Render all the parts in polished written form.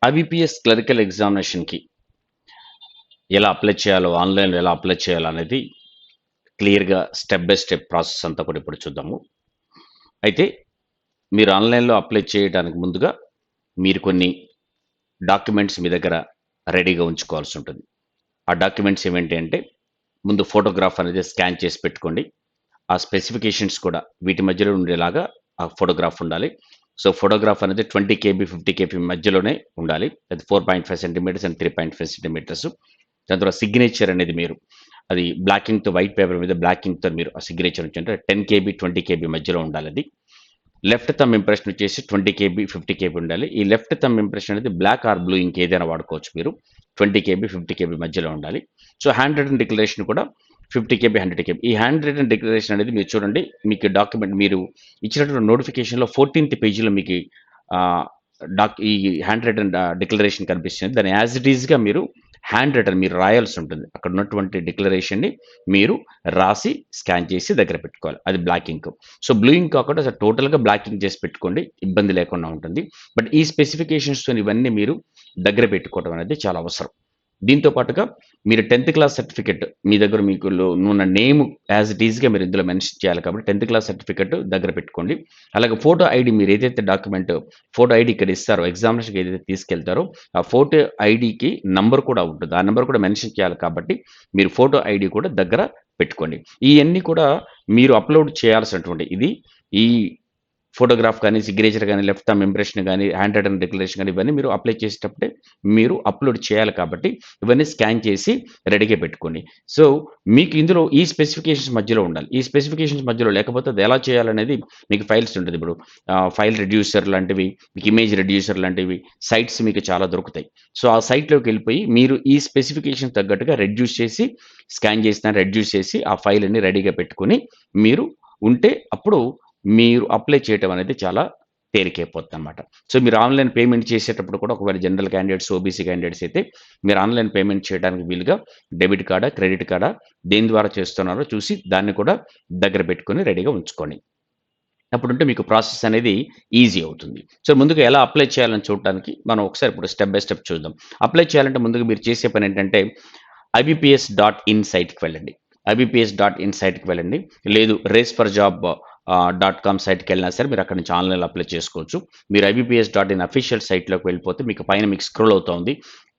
IBPS clerical ఎగ్జామినేషన్‌కి ఎలా apply చేయాలో, ఆన్‌లైన్‌లో ఎలా అప్లై చేయాలో అనేది క్లియర్‌గా స్టెప్ బై స్టెప్ ప్రాసెస్ అంతా కూడా ఇప్పుడు చూద్దాము. అయితే మీరు ఆన్‌లైన్‌లో అప్లై చేయడానికి ముందుగా మీరు కొన్ని డాక్యుమెంట్స్ మీ దగ్గర రెడీగా ఉంచుకోవాల్సి ఉంటుంది. ఆ డాక్యుమెంట్స్ ఏమేంటి అంటే, ముందు ఫోటోగ్రాఫ్ అనేది స్కాన్ చేసి పెట్టుకోండి. ఆ స్పెసిఫికేషన్స్ కూడా వీటి మధ్యలో ఉండేలాగా ఆ ఫోటోగ్రాఫ్ ఉండాలి. సో, ఫోటోగ్రాఫ్ అనేది 20 కేబీ, 50 కేబీ మధ్యలోనే ఉండాలి. అది 4.5 సెంటీమీటర్స్ అండ్ 3.5 సెంటీమీటర్స్. దాని తర్వాత సిగ్నేచర్ అనేది మీరు అది బ్లాక్ ఇంక్‌తో వైట్ పేపర్ మీద బ్లాక్ ఇంక్‌తో మీరు ఆ సిగ్నేచర్ ఉంచండి. 10 కేబీ, 20 కేబీ మధ్యలో ఉండాలది. లెఫ్ట్ థంబ్ ఇంప్రెషన్ వచ్చేసి 20 కేబీ, 50 కేబీ ఉండాలి. ఈ లెఫ్ట్ థంబ్ ఇంప్రెషన్ అనేది బ్లాక్ ఆర్ బ్లూ ఇంక్ ఏదైనా వాడుకోవచ్చు మీరు. 20 కేబీ, 50 కేబీ మధ్యలో ఉండాలి. సో, హ్యాండ్ రిటెన్ డిక్లరేషన్ కూడా 50 కేబీ, 100 కేబీ. ఈ హ్యాండ్ రిటెన్ డిక్లరేషన్ అనేది మీరు చూడండి. మీకు డాక్యుమెంట్ మీరు ఇచ్చినటువంటి నోటిఫికేషన్‌లో 14థ్ పేజీలో మీకు ఆహ్, ఈ హ్యాండ్ రిటెన్ డిక్లరేషన్ కనిపిస్తుంది. దాన్ని యాస్ ఇట్ ఈస్‌గా మీరు హ్యాండ్ రిటెన్ మీరు రాయాల్సి ఉంటుంది. అక్కడ ఉన్నటువంటి డిక్లరేషన్‌ని మీరు రాసి, స్కాన్ చేసి దగ్గర పెట్టుకోవాలి. అది black ink. So, blue ink కాకుండా అసలు టోటల్‌గా బ్లాక్ ఇంక్ చేసి పెట్టుకోండి. ఇబ్బంది లేకుండా ఉంటుంది. బట్ ఈ స్పెసిఫికేషన్స్‌తోని ఇవన్నీ మీరు దగ్గర పెట్టుకోవడం అనేది చాలా అవసరం. దీంతో పాటుగా మీరు 10థ్ క్లాస్ సర్టిఫికేట్ మీ దగ్గర మీకు ఉన్న నేమ్ యాస్ ఇట్ ఈస్‌గా మీరు ఇందులో మెన్షన్ చేయాలి కాబట్టి 10థ్ క్లాస్ సర్టిఫికేట్ దగ్గర పెట్టుకోండి. అలాగే ఫోటో ఐడీ మీరు ఏదైతే డాక్యుమెంట్ ఫోటో ఐడీ ఇక్కడ ఇస్తారో ఎగ్జామినేషన్‌కి ఏదైతే తీసుకెళ్తారో ఆ ఫోటో ఐడీకి నంబర్ కూడా ఉంటుంది. ఆ నంబర్ కూడా మెన్షన్ చేయాలి కాబట్టి మీరు ఫోటో ఐడీ కూడా దగ్గర పెట్టుకోండి. ఇయన్నీ కూడా మీరు అప్‌లోడ్ చేయాల్సినటువంటి ఈ ఫోటోగ్రాఫ్ గాని, సిగ్నేచర్ గాని, లెఫ్ట్ థంబ్ ఇంప్రెషన్ గాని, హ్యాండ్ రిటెన్ డిక్లరేషన్ గాని, ఇవన్నీ మీరు అప్లై చేసేటప్పుడే మీరు అప్‌లోడ్ చేయాలి కాబట్టి, ఇవన్నీ స్కాన్ చేసి రెడీగా పెట్టుకోండి. సో, మీకు ఇందులో ఈ స్పెసిఫికేషన్స్ మధ్యలో ఉండాలి. ఈ స్పెసిఫికేషన్స్ మధ్యలో లేకపోతే అది ఎలా చేయాలనేది మీకు ఫైల్స్ ఉంటది. ఇప్పుడు ఫైల్ రెడ్యూసర్ లాంటివి, మీకు ఇమేజ్ రెడ్యూసర్ లాంటివి సైట్స్ మీకు చాలా దొరుకుతాయి. సో, ఆ సైట్‌లోకెళ్ళిపోయి మీరు ఈ స్పెసిఫికేషన్ తగ్గట్టుగా రెడ్యూస్ చేసి, స్కాన్ చేసిన రెడ్యూస్ చేసి, ఆ ఫైల్‌ని రెడీగా పెట్టుకొని, మీరు ఉంటే అప్పుడు మీరు అప్లై చేయటం అనేది చాలా తేలికైపోద్దనమాట. సో, మీరు ఆన్‌లైన్ పేమెంట్ చేసేటప్పుడు కూడా ఒకవేళ జనరల్ క్యాండిడేట్స్, ఓబీసీ క్యాండిడేట్స్ అయితే మీరు ఆన్‌లైన్ పేమెంట్ చేయడానికి వీలుగా డెబిట్ కార్డా, క్రెడిట్ కార్డా దేని ద్వారా చేస్తున్నారో చూసి దాన్ని కూడా దగ్గర పెట్టుకొని రెడీగా ఉంచుకోండి. అప్పుడుంటే మీకు ప్రాసెస్ అనేది ఈజీ అవుతుంది. సో, ముందుగా ఎలా అప్లై చేయాలని చూడటానికి మనం ఒకసారి ఇప్పుడు స్టెప్ బై స్టెప్ చూద్దాం. అప్లై చేయాలంటే ముందుగా మీరు చేసే పనేంటంటే ఐబీపీఎస్.ఇన్ సైట్‌కి వెళ్ళండి. ఐబీపీఎస్.ఇన్ సైట్‌కి వెళ్ళండి. లేదు రేస్ ఫర్ జాబ్ .కామ్ సైట్‌కెళ్ళినా సరే మీరు అక్కడి నుంచి ఆన్‌లైన్‌లో అప్లై చేసుకోవచ్చు. మీరు ఐబీపీఎస్.ఇన్ అఫీషియల్ సైట్‌లోకి వెళ్ళిపోతే మీకు పైన మీకు స్క్రోల్ అవుతా ఉంది.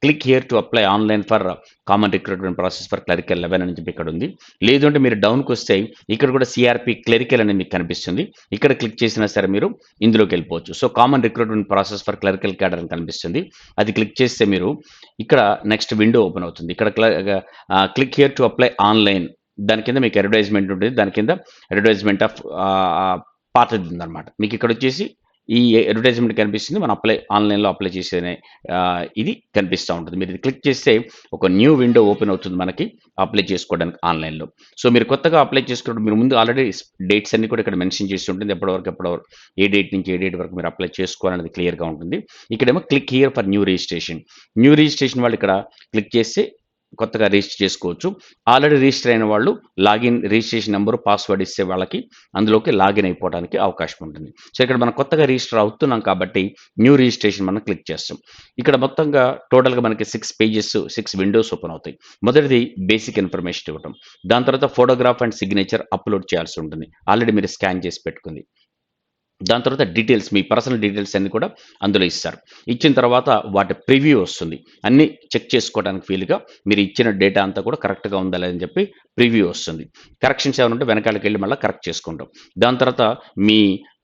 Click here to apply online for common recruitment process for clerical 11 అని చెప్పి ఇక్కడ ఉంది. లేదు అంటే మీరు డౌన్‌కొస్తే ఇక్కడ కూడా సీఆర్‌పీ క్లరికల్ అని మీకు కనిపిస్తుంది. ఇక్కడ క్లిక్ చేసినా సరే మీరు ఇందులోకెళ్ళిపోవచ్చు. So, common recruitment process for clerical cadre అని కనిపిస్తుంది. అది క్లిక్ చేస్తే మీరు ఇక్కడ నెక్స్ట్ విండో ఓపెన్ అవుతుంది. ఇక్కడ click here to apply online దాని కింద మీకు అడ్వర్టైజ్‌మెంట్ ఉంటుంది. దాని కింద అడ్వర్టైజ్‌మెంట్ ఆఫ్ పాతదుందనమాట. మీకిక్కడొచ్చేసి ఈ అడ్వర్టైజ్‌మెంట్ కనిపిస్తుంది. మనం ఆన్‌లైన్‌లో అప్లై చేసేనే ఇది కనిపిస్తా ఉంటది. మీరు ఇది క్లిక్ చేస్తే ఒక న్యూ విండో ఓపెన్ అవుతుంది మనకి అప్లై చేసుకోవడానికి ఆన్‌లైన్‌లో. సో, మీరు కొత్తగా అప్లై చేసుకున్నప్పుడు మీరు ముందు ఆల్రెడీ డేట్స్ అన్నీ కూడా ఇక్కడ మెన్షన్ చేసి ఉంటుంది. ఎప్పటి వరకు ఏ డేట్ నుంచి ఏ డేట్ వరకు మీరు అప్లై చేసుకోవాలనేది క్లియర్‌గా ఉంటుంది. ఇక్కడేమో click here for new registration. New registration వాళ్ళు ఇక్కడ క్లిక్ చేస్తే కొత్తగా రిజిస్టర్ చేసుకోవచ్చు. ఆల్రెడీ రిజిస్టర్ అయిన వాళ్ళు రిజిస్ట్రేషన్ నంబరు, పాస్వర్డ్ ఇస్తే వాళ్ళకి అందులోకి లాగిన్ అయిపోవడానికి అవకాశం ఉంటుంది. సో, ఇక్కడ మనం కొత్తగా రిజిస్టర్ అవుతున్నాం కాబట్టి న్యూ రిజిస్ట్రేషన్ మనం క్లిక్ చేస్తాం. ఇక్కడ మొత్తంగా టోటల్‌గా మనకి 6 విండోస్ ఓపెన్ అవుతాయి. మొదటిది బేసిక్ ఇన్ఫర్మేషన్ ఇవ్వటం. దాని తర్వాత ఫోటోగ్రాఫ్ అండ్ సిగ్నేచర్ అప్‌లోడ్ చేయాల్సి ఉంటుంది. ఆల్రెడీ మీరు స్కాన్ చేసి పెట్టుకుంది. దాని తర్వాత డీటెయిల్స్ మీ పర్సనల్ డీటెయిల్స్ అన్నీ కూడా అందులో ఇస్తారు. ఇచ్చిన తర్వాత వాటి ప్రివ్యూ వస్తుంది. అన్నీ చెక్ చేసుకోవడానికి వీలుగా మీరు ఇచ్చిన డేటా అంతా కూడా కరెక్ట్‌గా ఉందా లేదని చెప్పి ప్రివ్యూ వస్తుంది. కరెక్షన్స్ ఏమైనా ఉంటే వెనకాలకెళ్ళి మళ్ళా కరెక్ట్ చేసుకుంటాం. దాని తర్వాత మీ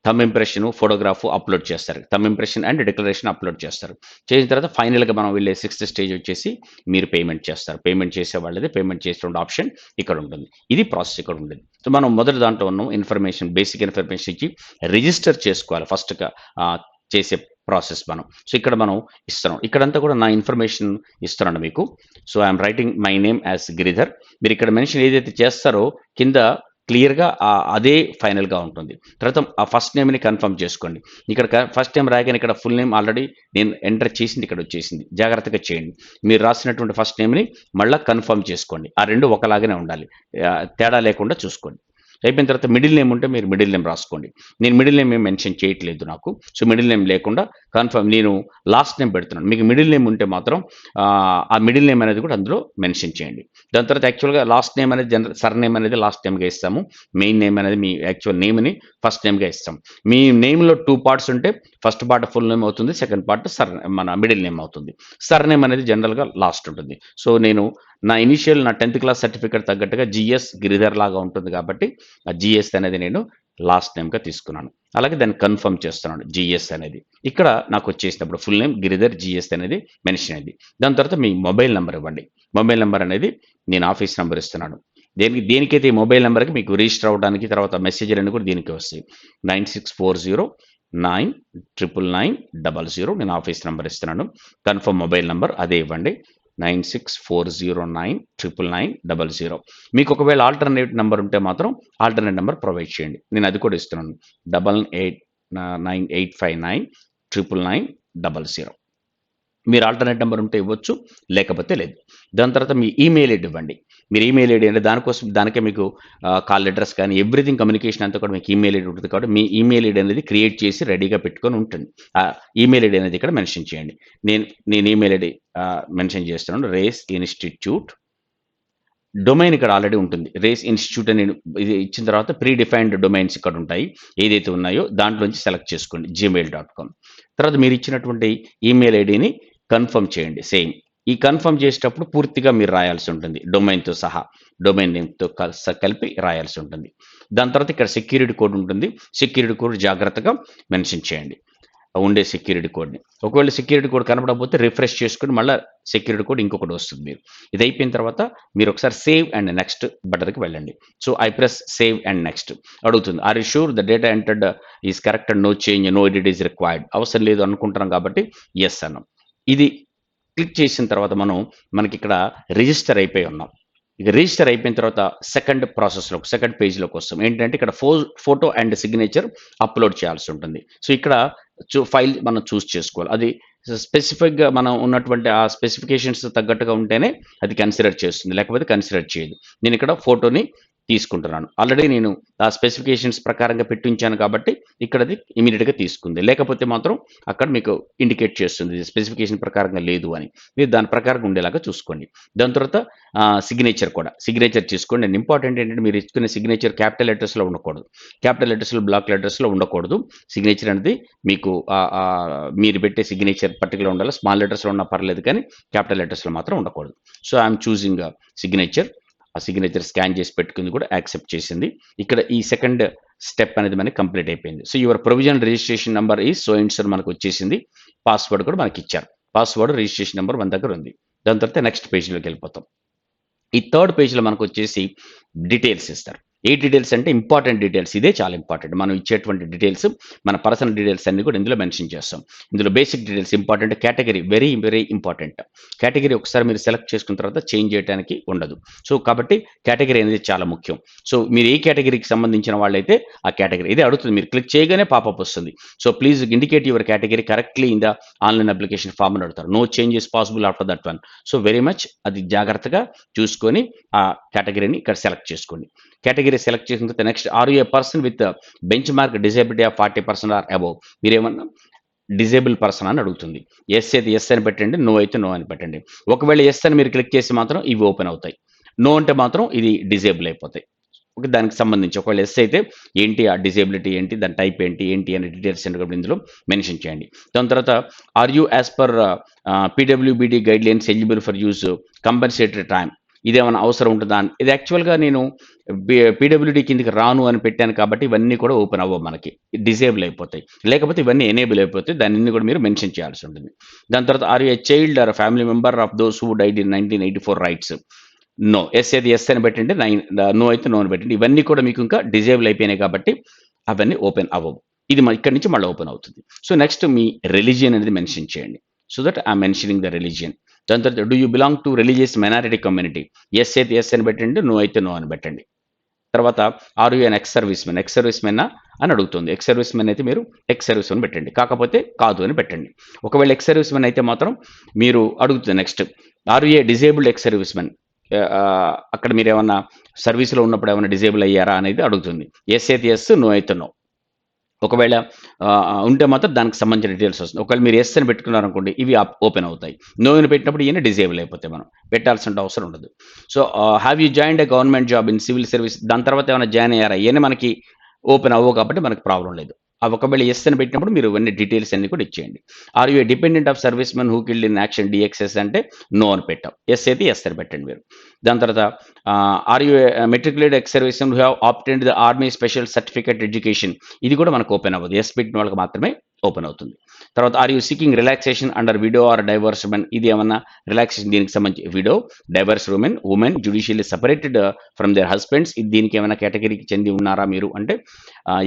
థంబ్ ఇంప్రెషన్, ఫోటోగ్రాఫ్ అప్‌లోడ్ చేస్తారు. Thumb impression and declaration upload చేస్తారు. చేసిన తర్వాత ఫైనల్‌గా మనం వెళ్ళే సిక్స్త్ స్టేజ్ వచ్చేసి మీరు పేమెంట్ చేస్తారు. పేమెంట్ చేసే వాళ్ళది పేమెంట్ చేసేటువంటి ఆప్షన్ ఇక్కడ ఉంటుంది. ఇది ప్రాసెస్ ఇక్కడ ఉండేది. సో, మనం మొదటి దాంట్లో ఉన్నాం బేసిక్ ఇన్ఫర్మేషన్ ఇచ్చి రిజిస్టర్ చేసుకోవాలి ఫస్ట్‌గా చేసే ప్రాసెస్ మనం. సో, ఇక్కడ మనం ఇస్తున్నాం. ఇక్కడంతా కూడా నా ఇన్ఫర్మేషన్ ఇస్తున్నాను మీకు. So, I am writing my name as Giridhar. మీరిక్కడ మెన్షన్ ఏదైతే చేస్తారో కింద క్లియర్‌గా అదే ఫైనల్‌గా ఉంటుంది. తర్వాత ఆ ఫస్ట్ నేమ్‌ని కన్ఫర్మ్ చేసుకోండి. ఇక్కడ ఫస్ట్ నేమ్ రాయగానే ఇక్కడ ఫుల్ నేమ్ ఆల్రెడీ నేను ఎంటర్ చేసింది ఇక్కడొచ్చేసింది. జాగ్రత్తగా చేయండి. మీరు రాసినటువంటి ఫస్ట్ నేమ్‌ని మళ్ళా కన్ఫర్మ్ చేసుకోండి. ఆ 2 ఒకలాగానే ఉండాలి. తేడా లేకుండా చూసుకోండి. అయిపోయిన తర్వాత మిడిల్ నేమ్ ఉంటే మీరు మిడిల్ నేమ్ రాసుకోండి. నేను మిడిల్ నేమ్ ఏం మెన్షన్ చేయట్లేదు నాకు. సో, మిడిల్ నేమ్ లేకుండా కన్ఫర్మ్ నేను లాస్ట్ నేమ్ పెడుతున్నాను. మీకు మిడిల్ నేమ్ ఉంటే మాత్రం ఆ మిడిల్ నేమ్ అనేది కూడా అందులో మెన్షన్ చేయండి. దాని తర్వాత యాక్చువల్‌గా లాస్ట్ నేమ్ అనేది సర్‌నేమ్ అనేది లాస్ట్ నేమ్‌గా ఇస్తాము. మెయిన్ నేమ్ అనేది మీ యాక్చువల్ నేమ్‌ని ఫస్ట్ నేమ్‌గా ఇస్తాం. మీ నేమ్‌లో 2 పార్ట్స్ ఉంటే ఫస్ట్ పార్ట్ ఫుల్ నేమ్ అవుతుంది. సెకండ్ పార్ట్ మన మిడిల్ నేమ్ అవుతుంది. సర్‌నేమ్ అనేది జనరల్‌గా లాస్ట్ ఉంటుంది. సో, నేను నా ఇనీషియల్ నా 10థ్ క్లాస్ సర్టిఫికేట్ తగ్గట్టుగా జీఎస్ గిరిధర్ లాగా ఉంటుంది కాబట్టి, ఆ జీఎస్ అనేది నేను లాస్ట్ నేమ్‌గా తీసుకున్నాను. అలాగే దాన్ని కన్ఫర్మ్ చేస్తున్నాను జీఎస్ అనేది. ఇక్కడ నాకొచ్చేసినప్పుడు ఫుల్ నేమ్ గిరిధర్ జీఎస్ అనేది మెన్షన్ అయింది. దాని తర్వాత మీ మొబైల్ నంబర్ ఇవ్వండి. మొబైల్ నంబర్ అనేది నేను ఆఫీస్ నంబర్ ఇస్తున్నాను. దేనికైతే ఈ మొబైల్ నంబర్‌కి మీకు రిజిస్టర్ అవ్వడానికి తర్వాత మెసేజ్‌లన్నీ కూడా దీనికే వస్తాయి. 9640999900 నేను ఆఫీస్ నంబర్ ఇస్తున్నాను. కన్ఫర్మ్ మొబైల్ నంబర్ అదే ఇవ్వండి. 9640999900 మీకు ఒకవేళ ఆల్టర్‌నేట్ నంబర్ ఉంటే మాత్రం ఆల్టర్‌నేట్ నంబర్ ప్రొవైడ్ చేయండి. నేను అది కూడా ఇస్తున్నాను. 8898599900 మీరు ఆల్టర్‌నేట్ నంబర్ ఉంటే ఇవ్వచ్చు. లేకపోతే లేదు. దాని తర్వాత మీ ఈమెయిల్ ఐడీ ఇవ్వండి. మీరు ఈమెయిల్ ఐడీ అంటే దానికే మీకు కాల్ అడ్రెస్ కానీ ఎవ్రీథింగ్ కమ్యూనికేషన్ అంతా కూడా మీకు ఈమెయిల్ ఐడీ ఉంటుంది కాబట్టి మీ ఈమెయిల్ ఐడీ అనేది క్రియేట్ చేసి రెడీగా పెట్టుకొని ఉంటుంది. ఆ ఈమెయిల్ ఐడీ అనేది ఇక్కడ మెన్షన్ చేయండి. నేను నేను ఈమెయిల్ ఐడీ మెన్షన్ చేస్తున్నాను. రేస్ ఇన్‌స్టిట్యూట్ డొమైన్ ఇక్కడ ఆల్రెడీ ఉంటుంది. రేస్ ఇన్‌స్టిట్యూట్ అని ఇది ఇచ్చిన తర్వాత ప్రీ డిఫైన్డ్ డొమైన్స్ ఇక్కడ ఉంటాయి. ఏదైతే ఉన్నాయో దాంట్లోంచి సెలెక్ట్ చేసుకోండి. gmail.com తర్వాత మీరు ఇచ్చినటువంటి ఈమెయిల్ ఐడీని కన్ఫర్మ్ చేయండి సేమ్. ఈ కన్ఫర్మ్ చేసేటప్పుడు పూర్తిగా మీరు రాయాల్సి ఉంటుంది. డొమైన్‌తో సహా. డొమైన్ నేమ్‌తో కలిపి రాయాల్సి ఉంటుంది. దాని తర్వాత ఇక్కడ సెక్యూరిటీ కోడ్ ఉంటుంది. సెక్యూరిటీ కోడ్ జాగ్రత్తగా మెన్షన్ చేయండి. ఉండే సెక్యూరిటీ కోడ్‌ని. ఒకవేళ సెక్యూరిటీ కోడ్ కనపడకపోతే రిఫ్రెష్ చేసుకొని మళ్ళా సెక్యూరిటీ కోడ్ ఇంకొకటి వస్తుంది మీకు. ఇది అయిపోయిన తర్వాత మీరు ఒకసారి సేవ్ అండ్ నెక్స్ట్ బటన్‌కి వెళ్ళండి. So, I press save and next అడుగుతుంది. Are you sure the data entered is correct and no change, no edit is required అవసరం లేదు అనుకుంటున్నాం కాబట్టి యెస్ అన్నాం. ఇది క్లిక్ చేసిన తర్వాత మనకిక్కడ రిజిస్టర్ అయిపోయి ఉన్నాం. ఇక రిజిస్టర్ అయిపోయిన తర్వాత సెకండ్ పేజ్‌లోకి వస్తాం. ఏంటంటే ఇక్కడ ఫోటో అండ్ సిగ్నేచర్ అప్‌లోడ్ చేయాల్సి ఉంటుంది. సో, ఇక్కడ ఫైల్ మనం చూజ్ చేసుకోవాలి. అది స్పెసిఫిక్‌గా మనం ఉన్నటువంటి ఆ స్పెసిఫికేషన్స్ తగ్గట్టుగా ఉంటేనే అది కన్సిడర్ చేస్తుంది. లేకపోతే కన్సిడర్ చేయదు. నేనిక్కడ ఫోటోని తీసుకుంటున్నాను. ఆల్రెడీ నేను ఆ స్పెసిఫికేషన్స్ ప్రకారంగా పెట్టి ఉంచాను కాబట్టి ఇక్కడది ఇమ్మీడియేట్‌గా తీసుకుంది. లేకపోతే మాత్రం అక్కడ మీకు ఇండికేట్ చేస్తుంది. స్పెసిఫికేషన్ ప్రకారంగా లేదు అని. మీరు దాని ప్రకారంగా ఉండేలాగా చూసుకోండి. దాని తర్వాత సిగ్నేచర్ చేసుకోండి. అండ్ ఇంపార్టెంట్ ఏంటంటే మీరు ఇచ్చుకునే సిగ్నేచర్ క్యాపిటల్ లెటర్స్‌లో ఉండకూడదు. క్యాపిటల్ లెటర్స్‌లో, బ్లాక్ లెటర్స్‌లో ఉండకూడదు. సిగ్నేచర్ అనేది మీకు మీరు పెట్టే సిగ్నేచర్ పర్టిక్యులర్ ఉండాలి. స్మాల్ లెటర్స్‌లో ఉన్నా పర్లేదు కానీ క్యాపిటల్ లెటర్స్‌లో మాత్రం ఉండకూడదు. So, I yam choosing signature. ఆ సిగ్నేచర్ స్కాన్ చేసి పెట్టుకుంది కూడా యాక్సెప్ట్ చేసింది. ఇక్కడ ఈ సెకండ్ స్టెప్ అనేది మనకి కంప్లీట్ అయిపోయింది. So, your provisional registration number is so and so మనకు వచ్చేసింది. పాస్వర్డ్ కూడా మనకిచ్చారు. పాస్వర్డ్, రిజిస్ట్రేషన్ నంబర్ మన దగ్గర ఉంది. దాని తర్వాత నెక్స్ట్ పేజ్‌లోకి వెళ్ళిపోతాం. ఈ థర్డ్ పేజ్‌లో మనకొచ్చేసి డీటెయిల్స్ ఇస్తారు. ఏ డీటెయిల్స్ అంటే ఇంపార్టెంట్ డీటెయిల్స్. ఇదే చాలా ఇంపార్టెంట్. మనం ఇచ్చేటువంటి డీటెయిల్స్ మన పర్సనల్ డీటెయిల్స్ అన్నీ కూడా ఇందులో మెన్షన్ చేస్తాం. ఇందులో basic details important. Category very, very important. Category ఒకసారి మీరు సెలెక్ట్ చేసుకున్న తర్వాత చేంజ్ చేయడానికి ఉండదు. సో, కాబట్టి కేటగరీ అనేది చాలా ముఖ్యం. సో, మీరు ఏ కేటగరీకి సంబంధించిన వాళ్ళైతే ఆ కేటగరీ ఇదే అడుగుతుంది. మీరు క్లిక్ చేయగానే పాపప్ వస్తుంది. So, please indicate your category correctly in the online application form అని అడుగుతారు. No changes possible after that one. So, very much అది జాగ్రత్తగా చూసుకొని ఆ కేటగరీని ఇక్కడ సెలెక్ట్ చేసుకోండి. కేటగరీ సెలెక్ట్ చేసిన తర్వాత next are you a person with benchmark disability of 40% or above. మీరేమన్నా డిజేబుల్ పర్సన్ అని అడుగుతుంది. యెస్ అయితే యెస్ అని పెట్టండి. నో అయితే నో అని పెట్టండి. ఒకవేళ యెస్ అని మీరు క్లిక్ చేసి మాత్రం ఇవి ఓపెన్ అవుతాయి. నో అంటే మాత్రం ఇది డిజేబుల్ అయిపోతాయి. ఓకే. దానికి సంబంధించి ఒకవేళ యెస్ అయితే ఏంటి ఆ డిజేబిలిటీ ఏంటి? దాని టైప్ ఏంటి అనే డీటెయిల్స్ అన్ని కూడా ఇందులో మెన్షన్ చేయండి. దాని తర్వాత are you as per PWBD guidelines eligible for use compensatory time. ఇదేమన్నా అవసరం ఉంటుందా? ఇది యాక్చువల్‌గా నేను పీడబ్ల్యూడీ కిందకి రాను అని పెట్టాను కాబట్టి ఇవన్నీ కూడా ఓపెన్ అవ్వవు మనకి. డిజేబుల్ అయిపోతాయి. లేకపోతే ఇవన్నీ ఎనేబుల్ అయిపోతాయి. దాన్ని కూడా మీరు మెన్షన్ చేయాల్సి ఉంటుంది. దాని తర్వాత are you a child or family member of those who died in 1984 riots. No. Yes అయితే యెస్ అని పెట్టండి. నో అయితే నో అని పెట్టండి. ఇవన్నీ కూడా మీకు ఇంకా డిజేబుల్ అయిపోయినాయి కాబట్టి అవన్నీ ఓపెన్ అవ్వవు. ఇది ఇక్కడి నుంచి మళ్ళీ ఓపెన్ అవుతుంది. సో, నెక్స్ట్ మీ రిలిజియన్ అనేది మెన్షన్ చేయండి. So that I am mentioning the religion. దాని తర్వాత do you belong to religious minority community. Yes అయితే యెస్ అని పెట్టండి. నో అయితే నో అని పెట్టండి. తర్వాత are you an ex servicemen. Ex సర్వీస్‌మెన్నా అని అడుగుతుంది. ఎక్స్ సర్వీస్‌మెన్ అయితే మీరు ఎక్స్ సర్వీస్‌మెన్ పెట్టండి. కాకపోతే కాదు అని పెట్టండి. ఒకవేళ ఎక్స్ సర్వీస్‌మెన్ అయితే మాత్రం మీరు అడుగుతుంది next are you a disabled ex servicemen. అక్కడ మీరేమన్నా సర్వీస్‌లో ఉన్నప్పుడు ఏమన్నా డిజేబుల్ అయ్యారా అనేది అడుగుతుంది. యెస్ అయితే యెస్, నో అయితే నో. ఒకవేళ ఉంటే మాత్రం దానికి సంబంధించిన డీటెయిల్స్ వస్తుంది. ఒకవేళ మీరు యెస్ అని పెట్టుకున్నారనుకోండి, ఇవి ఓపెన్ అవుతాయి. నో అని పెట్టినప్పుడు ఇయన్నీ డిజేబుల్ అయిపోతాయి. మనం పెట్టాల్సిన అవసరం ఉండదు. So, have you joined a government job in civil service, దాని తర్వాత ఏమైనా జాయిన్ అయ్యారా? ఇయన్నీ మనకి ఓపెన్ అవ్వవు కాబట్టి మనకు ప్రాబ్లమ్ లేదు. అవి ఒకవేళ యెస్ అని పెట్టినప్పుడు మీరు ఇవన్నీ డీటెయిల్స్ అన్నీ కూడా ఇచ్చేయండి. Are you a dependent of service men who killed in action DXS అంటే నో అని పెట్టాం. యెస్ అయితే యెస్ అని పెట్టండి మీరు. దాని తర్వాత are you a matriculated ex service men who have obtained the army special certificate education, ఇది కూడా మనకు ఓపెన్ అవ్వదు. యెస్ పెట్టిన వాళ్ళకి మాత్రమే ఓపెన్ అవుతుంది. తర్వాత are you seeking relaxation under widow or divorce women, ఇది ఏమన్నా రిలాక్సేషన్ దీనికి సంబంధించి widow, divorce women judicially separated from their husbands, ఇది దీనికి ఏమైనా కేటగిరీకి చెంది ఉన్నారా మీరు అంటే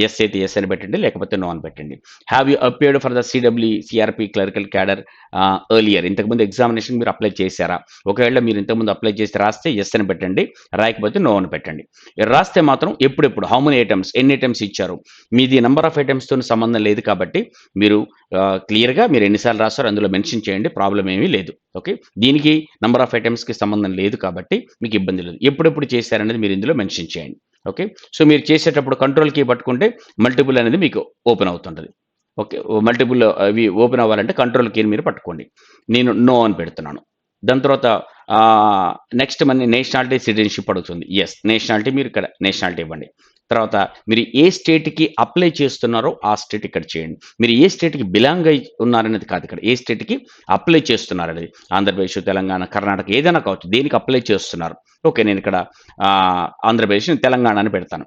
ఎస్ అయితే ఎస్ అని పెట్టండి, లేకపోతే నో అని పెట్టండి. Have you appeared for the CW CRP clerical cadre earlier, ఇంతకుముందు ఎగ్జామినేషన్ మీరు అప్లై చేశారా? ఒకవేళ మీరు ఇంతకుముందు అప్లై చేసి రాస్తే ఎస్ అని పెట్టండి, రాయకపోతే నో అని పెట్టండి. రాస్తే మాత్రం ఎప్పుడెప్పుడు హౌ మెనీ ఐటమ్స్, ఎన్ని ఐటమ్స్ ఇచ్చారు, మీది నెంబర్ ఆఫ్ ఐటమ్స్తో సంబంధం లేదు కాబట్టి మీరు క్లియర్గా మీరు ఎన్నిసార్లు రాస్తారో అందులో మెన్షన్ చేయండి, ప్రాబ్లం ఏమీ లేదు. ఓకే, దీనికి నెంబర్ ఆఫ్ ఐటమ్స్కి సంబంధం లేదు కాబట్టి మీకు ఇబ్బంది లేదు. ఎప్పుడెప్పుడు చేశారనేది మీరు ఇందులో మెన్షన్ చేయండి. ఓకే, సో మీరు చేసేటప్పుడు కంట్రోల్ కీ పట్టుకుంటే మల్టిపుల్ అనేది మీకు ఓపెన్ అవుతుంటుంది. ఓకే, మల్టిపుల్ అవి ఓపెన్ అవ్వాలంటే కంట్రోల్ కీని మీరు పట్టుకోండి. నేను నో అని పెడుతున్నాను. దాని తర్వాత నెక్స్ట్ మన నేషనాలిటీ సిటిజన్షిప్ అడుగుతుంది. ఎస్, నేషనాలిటీ మీరు ఇక్కడ నేషనాలిటీ ఇవ్వండి. తర్వాత మీరు ఏ స్టేట్కి అప్లై చేస్తున్నారో ఆ స్టేట్ ఇక్కడ చేయండి. మీరు ఏ స్టేట్కి బిలాంగ్ అయి ఉన్నారనేది కాదు, ఇక్కడ ఏ స్టేట్కి అప్లై చేస్తున్నారు అనేది. ఆంధ్రప్రదేశ్, తెలంగాణ, కర్ణాటక ఏదైనా కావచ్చు, దేనికి అప్లై చేస్తున్నారు. ఓకే, నేను ఇక్కడ ఆంధ్రప్రదేశ్, తెలంగాణ అని పెడతాను.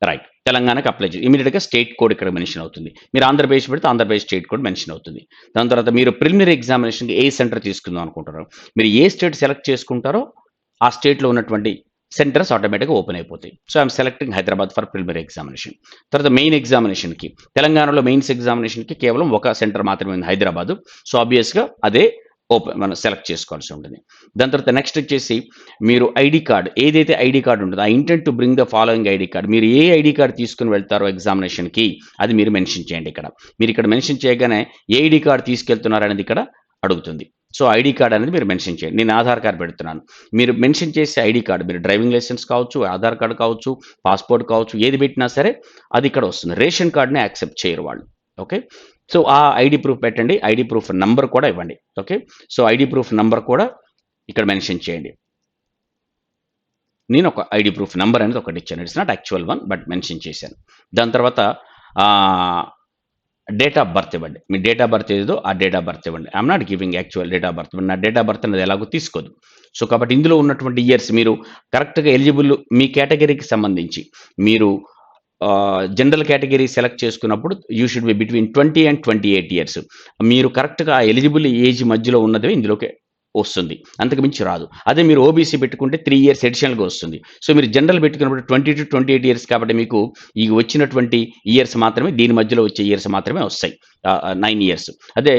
రైట్, తెలంగాణకి అప్లై చేసి ఇమీడియట్గా స్టేట్ కోడ్ ఇక్కడ మెన్షన్ అవుతుంది. మీరు ఆంధ్రప్రదేశ్ పెడితే ఆంధ్రప్రదేశ్ స్టేట్ కోడ్ మెన్షన్ అవుతుంది. దాని తర్వాత మీరు ప్రిలిమినరీ ఎగ్జామినేషన్కి ఏ సెంటర్ తీసుకుందాం అనుకుంటారో, మీరు ఏ స్టేట్ సెలెక్ట్ చేసుకుంటారో ఆ స్టేట్లో ఉన్నటువంటి సెంటర్స్ ఆటోమేటిక్గా ఓపెన్ అయిపోతాయి. So I'm selecting Hyderabad for preliminary examination. తర్వాత మెయిన్ ఎగ్జామినేషన్కి, తెలంగాణలో మెయిన్స్ ఎగ్జామినేషన్కి కేవలం ఒక సెంటర్ మాత్రమే ఉంది, హైదరాబాద్. సో ఆబ్వియస్గా అదే ఓపెన్ మనం సెలెక్ట్ చేసుకోవాల్సి ఉంటుంది. దాని తర్వాత నెక్స్ట్ వచ్చేసి మీరు ఐడి కార్డ్, ఏదైతే ఐడి కార్డ్ ఉంటుందో I intent to bring the following ID card, మీరు ఏ ఐడి కార్డ్ తీసుకుని వెళ్తారో ఎగ్జామినేషన్కి అది మీరు మెన్షన్ చేయండి. ఇక్కడ మీరు ఇక్కడ మెన్షన్ చేయగానే ఏ ఐడి కార్డ్ తీసుకెళ్తున్నారు అనేది ఇక్కడ అడుగుతుంది. సో ఐడి కార్డ్ అనేది మీరు మెన్షన్ చేయండి. నేను ఆధార్ కార్డ్ పెడుతున్నాను. మీరు మెన్షన్ చేసే ఐడి కార్డ్, మీరు డ్రైవింగ్ లైసెన్స్ కావచ్చు, ఆధార్ కార్డ్ కావచ్చు, పాస్పోర్ట్ కావచ్చు, ఏది పెట్టినా సరే అది ఇక్కడ వస్తుంది. రేషన్ కార్డ్ని యాక్సెప్ట్ చేయరు వాళ్ళు. ఓకే, సో ఆ ఐడి ప్రూఫ్ పెట్టండి. ఐడి ప్రూఫ్ నంబర్ కూడా ఇవ్వండి. Okay, so ID proof number కూడా ఇక్కడ మెన్షన్ చేయండి. నేను ఒక ఐడి ప్రూఫ్ నంబర్ అనేది ఒకటి ఇచ్చాను, it's not actual one but mention చేశాను. దాని తర్వాత డేట్ ఆఫ్ బర్త్ ఇవ్వండి. మీ డేట్ ఆఫ్ బర్త్ ఏదో ఆ డేట్ ఆఫ్ బర్త్ ఇవ్వండి. I'm not giving actual date of birth, నా డేట్ ఆఫ్ బర్త్ అనేది ఎలాగో తీసుకోదు. సో కాబట్టి ఇందులో ఉన్నటువంటి ఇయర్స్ మీరు కరెక్ట్గా ఎలిజిబుల్, మీ కేటగిరీకి సంబంధించి మీరు జనరల్ కేటగిరీ సెలెక్ట్ చేసుకున్నప్పుడు you should be between 20 and 28 years. మీరు కరెక్ట్గా ఎలిజిబుల్ ఏజ్ మధ్యలో ఉన్నదే ఇందులోకి వస్తుంది, అంతకు మించి రాదు. అదే మీరు ఓబీసీ పెట్టుకుంటే 3 ఇయర్స్ అడిషనల్గా వస్తుంది. సో మీరు జనరల్ పెట్టుకున్నప్పుడు 20 to 28 ఇయర్స్ కాబట్టి మీకు ఈ వచ్చినటువంటి ఇయర్స్ మాత్రమే, దీని మధ్యలో వచ్చే ఇయర్స్ మాత్రమే వస్తాయి, 9 ఇయర్స్. అదే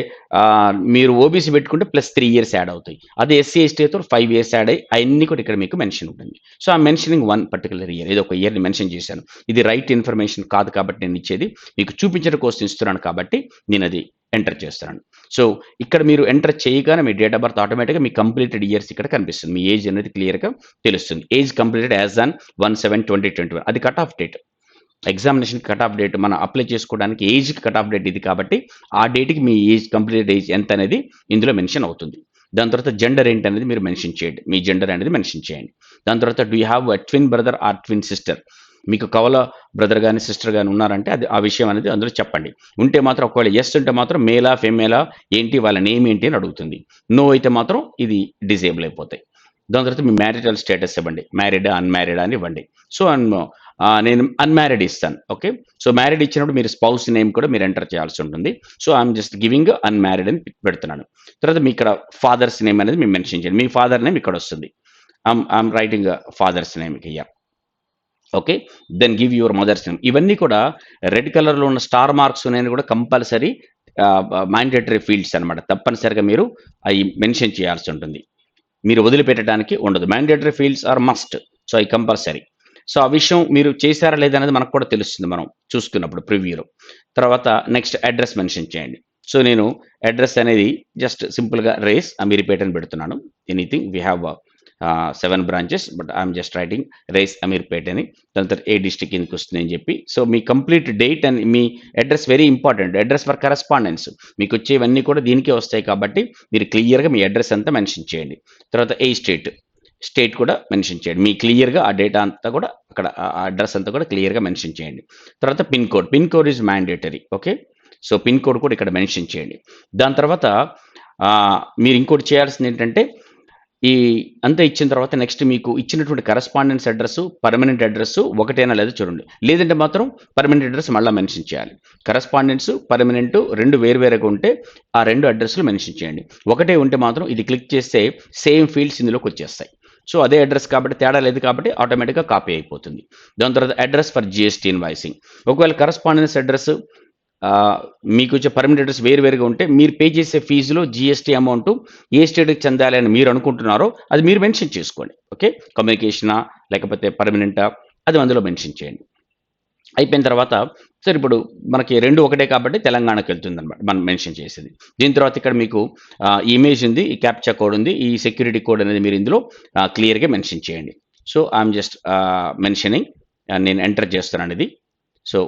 మీరు ఓబీసీ పెట్టుకుంటే +3 ఇయర్స్ యాడ్ అవుతాయి. అదే ఎస్సీ ఎస్టీ అయితే 5 ఇయర్స్ యాడ్ అయ్యి అవన్నీ కూడా ఇక్కడ మీకు మెన్షన్ ఉంటుంది. సో ఆ మెన్షనింగ్ వన్ పర్టికులర్ ఇయర్, ఏదో ఒక ఇయర్ని మెన్షన్ చేశాను. ఇది రైట్ ఇన్ఫర్మేషన్ కాదు కాబట్టి నేను ఇచ్చేది మీకు చూపించడం కోసం ఇస్తున్నాను కాబట్టి నేను అది ఎంటర్ చేస్తున్నాను. సో ఇక్కడ మీరు ఎంటర్ చేయగానే మీ డేట్ ఆఫ్ బర్త్ ఆటోమేటిక్గా మీ కంప్లీటెడ్ ఇయర్స్ ఇక్కడ కనిపిస్తుంది. మీ ఏజ్ అనేది క్లియర్గా తెలుస్తుంది. ఏజ్ కంప్లీటెడ్ యాజ్ ఆన్ 1/7/2021, అది cut off date. Examination cut off date మనం అప్లై చేసుకోవడానికి ఏజ్కి కట్ ఆఫ్ డేట్ ఇది కాబట్టి ఆ డేట్కి మీ ఏజ్, కంప్లీటెడ్ ఏజ్ ఎంత అనేది ఇందులో మెన్షన్ అవుతుంది. దాని తర్వాత జెండర్ ఏంటి అనేది మీరు మెన్షన్ చేయండి, మీ జెండర్ అనేది మెన్షన్ చేయండి. దాని తర్వాత do you have a twin brother or twin sister, మీకు కవల బ్రదర్ కానీ సిస్టర్ కానీ ఉన్నారంటే అది ఆ విషయం అనేది అందులో చెప్పండి. ఉంటే మాత్రం ఒకవేళ ఎస్ ఉంటే మాత్రం మేలా ఫెమేలా ఏంటి, వాళ్ళ నేమ్ ఏంటి అని అడుగుతుంది. నో అయితే మాత్రం ఇది డిజేబుల్ అయిపోతాయి. దాని తర్వాత మీ మ్యారిటల్ స్టేటస్ ఇవ్వండి, మ్యారీడా అన్మ్యారీడా అని ఇవ్వండి. సో నేను అన్మ్యారీడ్ ఇస్తాను. ఓకే, సో మ్యారీడ్ ఇచ్చినప్పుడు మీరు స్పౌస్ నేమ్ కూడా మీరు ఎంటర్ చేయాల్సి ఉంటుంది. So I'm just giving unmarried అని పెడుతున్నాను. తర్వాత మీ ఇక్కడ ఫాదర్స్ నేమ్ అనేది మీరు మెన్షన్ చేయండి. మీ ఫాదర్ నేమ్ ఇక్కడ వస్తుంది. I'm writing father's name here. Okay, then give your mother's name. ఇవన్నీ కూడా రెడ్ కలర్లో ఉన్న స్టార్ మార్క్స్ ఉన్నాయని కూడా కంపల్సరీ మ్యాండేటరీ ఫీల్డ్స్ అనమాట. తప్పనిసరిగా మీరు అవి మెన్షన్ చేయాల్సి ఉంటుంది, మీరు వదిలిపెట్టడానికి ఉండదు. Mandatory fields are must, so అవి కంపల్సరీ. సో ఆ విషయం మీరు చేశారా లేదా అనేది మనకు కూడా తెలుస్తుంది మనం చూసుకున్నప్పుడు ప్రివ్యూలో. తర్వాత నెక్స్ట్ అడ్రస్ మెన్షన్ చేయండి. సో నేను అడ్రస్ అనేది జస్ట్ సింపుల్గా రేస్ అమీర్పేట అని పెడుతున్నాను. Anything we have 7 branches, but I'm just writing rice Ameerpet అని. దాని తర్వాత ఏ డిస్ట్రిక్ట్ కిందకి వస్తుంది అని చెప్పి. So me complete date and me address very important. Address for correspondence మీకు వచ్చేవన్నీ కూడా దీనికే వస్తాయి కాబట్టి మీరు క్లియర్గా మీ అడ్రస్ అంతా మెన్షన్ చేయండి. తర్వాత ఏ స్టేట్ కూడా మెన్షన్ చేయండి. మీ క్లియర్గా ఆ డేటా అంతా కూడా అక్కడ ఆ అడ్రస్ అంతా కూడా క్లియర్గా మెన్షన్ చేయండి. తర్వాత pin code is mandatory. Okay, so pin code కూడా ఇక్కడ మెన్షన్ చేయండి. దాని తర్వాత మీరు ఇంకోటి చేయాల్సింది ఏంటంటే ఈ అంతా ఇచ్చిన తర్వాత నెక్స్ట్ మీకు ఇచ్చినటువంటి కరస్పాండెన్స్ అడ్రస్, పర్మనెంట్ అడ్రస్ ఒకటేనా లేదా చూడండి. లేదంటే మాత్రం పర్మనెంట్ అడ్రస్ మళ్ళీ మెన్షన్ చేయాలి. కరస్పాండెన్స్, పర్మనెంట్ రెండు వేరువేరుగా ఉంటే ఆ రెండు అడ్రస్లు మెన్షన్ చేయండి. ఒకటే ఉంటే మాత్రం ఇది క్లిక్ చేస్తే సేమ్ ఫీల్డ్స్ ఇందులోకి వచ్చేస్తాయి. సో అదే అడ్రస్ కాబట్టి తేడా లేదు కాబట్టి ఆటోమేటిక్గా కాపీ అయిపోతుంది. దాని తర్వాత అడ్రస్ ఫర్ జిఎస్టీ ఇన్వాయిసింగ్. ఒకవేళ కరస్పాండెన్స్ అడ్రస్ మీకు వచ్చే పర్మనెంట్ అడ్రస్ వేరువేరుగా ఉంటే మీరు పే చేసే ఫీజులో జిఎస్టీ అమౌంట్ ఏ స్టేట్కి చెందాలి అని మీరు అనుకుంటున్నారో అది మీరు మెన్షన్ చేసుకోండి. ఓకే, కమ్యూనికేషనా లేకపోతే పర్మనెంటా అది అందులో మెన్షన్ చేయండి. అయిపోయిన తర్వాత సార్ ఇప్పుడు మనకి రెండు ఒకటే కాబట్టి తెలంగాణకి వెళ్తుంది అనమాట మనం మెన్షన్ చేసేది. దీని తర్వాత ఇక్కడ మీకు ఇమేజ్ ఉంది, ఈ క్యాప్చా కోడ్ ఉంది, ఈ సెక్యూరిటీ కోడ్ అనేది మీరు ఇందులో క్లియర్గా మెన్షన్ చేయండి. సో ఐఎమ్ జస్ట్ మెన్షనింగ్, నేను ఎంటర్ చేస్తున్నాను ఇది. సో